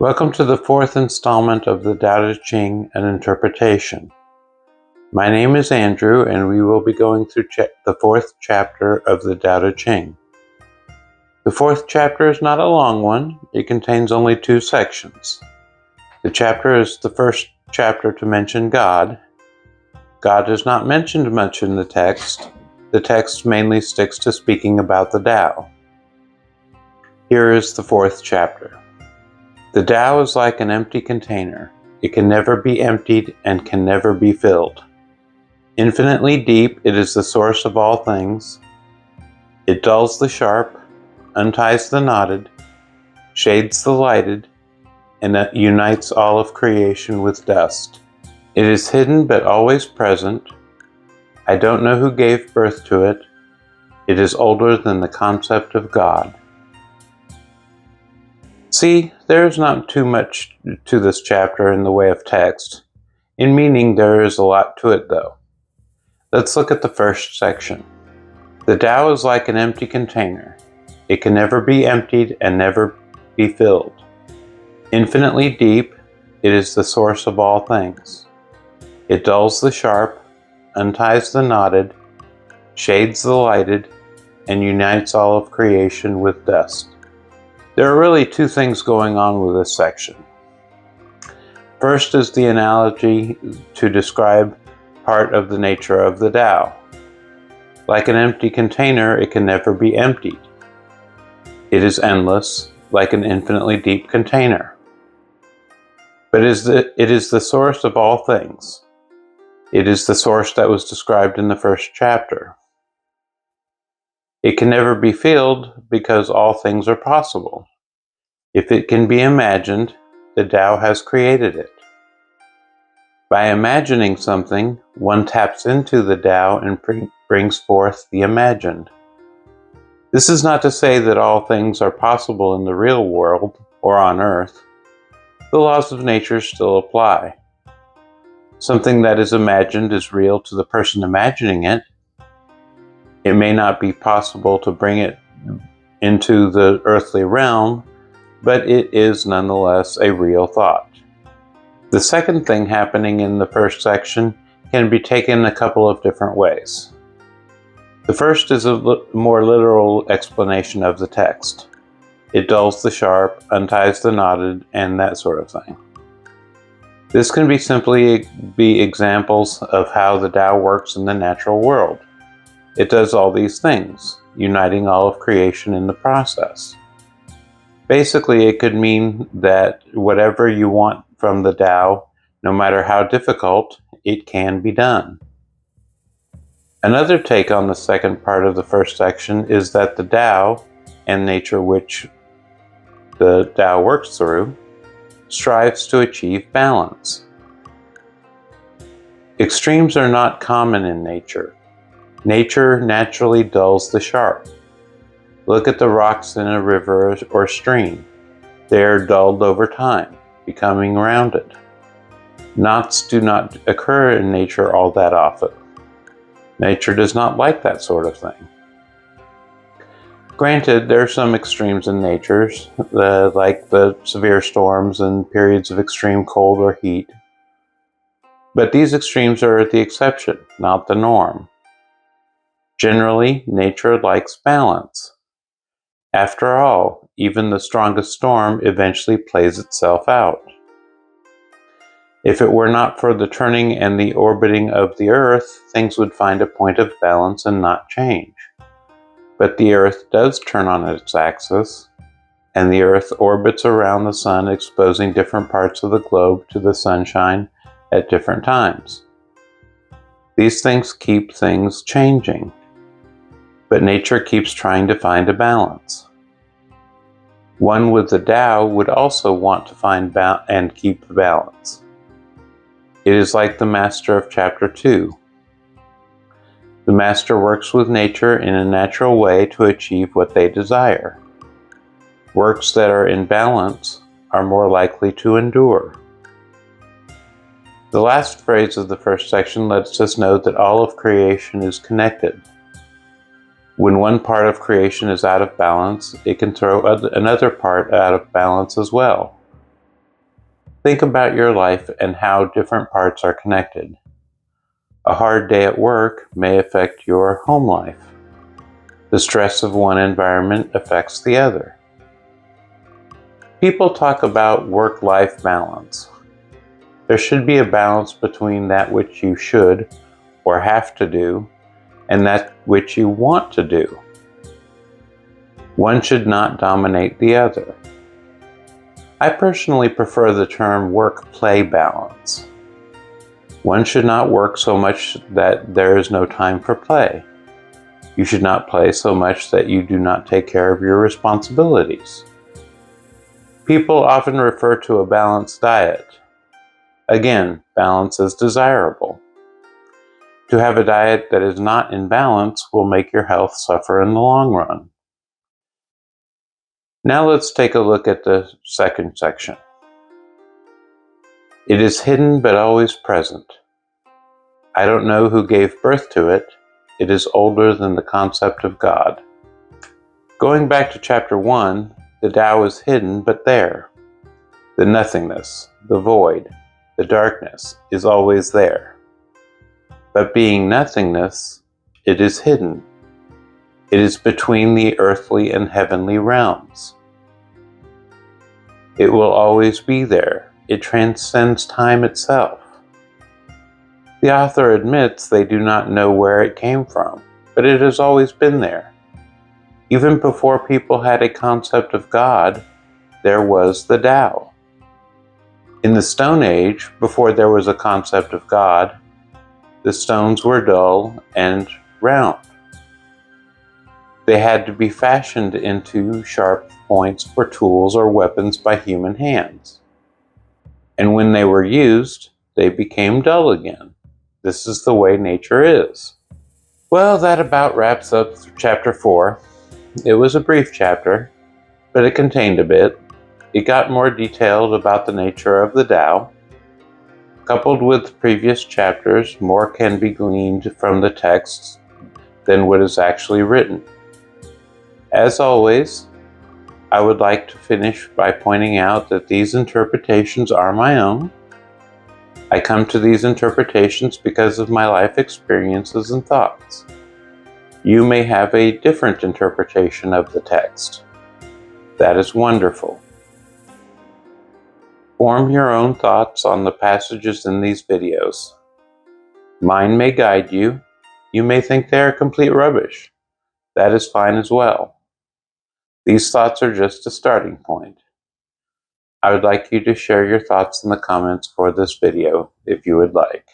Welcome to the fourth installment of the Tao Te Ching, an interpretation. My name is Andrew, and we will be going through the fourth chapter of the Tao Te Ching. The fourth chapter is not a long one. It contains only 2 sections. The chapter is the first chapter to mention God. God is not mentioned much in the text. The text mainly sticks to speaking about the Tao. Here is the fourth chapter. The Tao is like an empty container. It can never be emptied and can never be filled. Infinitely deep, it is the source of all things. It dulls the sharp, unties the knotted, shades the lighted, and unites all of creation with dust. It is hidden but always present. I don't know who gave birth to it. It is older than the concept of God. See, there is not too much to this chapter in the way of text. In meaning, there is a lot to it, though. Let's look at the first section. The Tao is like an empty container. It can never be emptied and never be filled. Infinitely deep, it is the source of all things. It dulls the sharp, unties the knotted, shades the lighted, and unites all of creation with dust. There are really 2 things going on with this section. First is the analogy to describe part of the nature of the Tao. Like an empty container, it can never be emptied. It is endless, like an infinitely deep container. But it is the source of all things. It is the source that was described in the first chapter. It can never be filled because all things are possible. If it can be imagined, the Tao has created it. By imagining something, one taps into the Tao and brings forth the imagined. This is not to say that all things are possible in the real world or on Earth. The laws of nature still apply. Something that is imagined is real to the person imagining it. It may not be possible to bring it into the earthly realm, but it is nonetheless a real thought. The second thing happening in the first section can be taken a couple of different ways. The first is a more literal explanation of the text. It dulls the sharp, unties the knotted, and that sort of thing. This can simply be examples of how the Tao works in the natural world. It does all these things, uniting all of creation in the process. Basically, it could mean that whatever you want from the Tao, no matter how difficult, it can be done. Another take on the second part of the first section is that the Tao, and nature which the Tao works through, strives to achieve balance. Extremes are not common in nature. Nature naturally dulls the sharp. Look at the rocks in a river or stream. They are dulled over time, becoming rounded. Knots do not occur in nature all that often. Nature does not like that sort of thing. Granted, there are some extremes in nature, like the severe storms and periods of extreme cold or heat. But these extremes are the exception, not the norm. Generally, nature likes balance. After all, even the strongest storm eventually plays itself out. If it were not for the turning and the orbiting of the Earth, things would find a point of balance and not change. But the Earth does turn on its axis, and the Earth orbits around the Sun, exposing different parts of the globe to the sunshine at different times. These things keep things changing. But nature keeps trying to find a balance. One with the Tao would also want to find and keep balance. It is like the master of chapter 2. The master works with nature in a natural way to achieve what they desire. Works that are in balance are more likely to endure. The last phrase of the first section lets us know that all of creation is connected. When one part of creation is out of balance, it can throw another part out of balance as well. Think about your life and how different parts are connected. A hard day at work may affect your home life. The stress of one environment affects the other. People talk about work-life balance. There should be a balance between that which you should or have to do and that which you want to do. One should not dominate the other. I personally prefer the term work-play balance. One should not work so much that there is no time for play. You should not play so much that you do not take care of your responsibilities. People often refer to a balanced diet. Again, balance is desirable. To have a diet that is not in balance will make your health suffer in the long run. Now let's take a look at the second section. It is hidden but always present. I don't know who gave birth to it. It is older than the concept of God. Going back to chapter 1, the Tao is hidden but there. The nothingness, the void, the darkness is always there. But being nothingness, it is hidden. It is between the earthly and heavenly realms. It will always be there. It transcends time itself. The author admits they do not know where it came from, but it has always been there. Even before people had a concept of God, there was the Tao. In the Stone Age, before there was a concept of God, the stones were dull and round. They had to be fashioned into sharp points for tools or weapons by human hands. And when they were used, they became dull again. This is the way nature is. Well, that about wraps up chapter 4. It was a brief chapter, but it contained a bit. It got more detailed about the nature of the Tao. Coupled with previous chapters, more can be gleaned from the texts than what is actually written. As always, I would like to finish by pointing out that these interpretations are my own. I come to these interpretations because of my life experiences and thoughts. You may have a different interpretation of the text. That is wonderful. Form your own thoughts on the passages in these videos. Mine may guide you. You may think they are complete rubbish. That is fine as well. These thoughts are just a starting point. I would like you to share your thoughts in the comments for this video if you would like.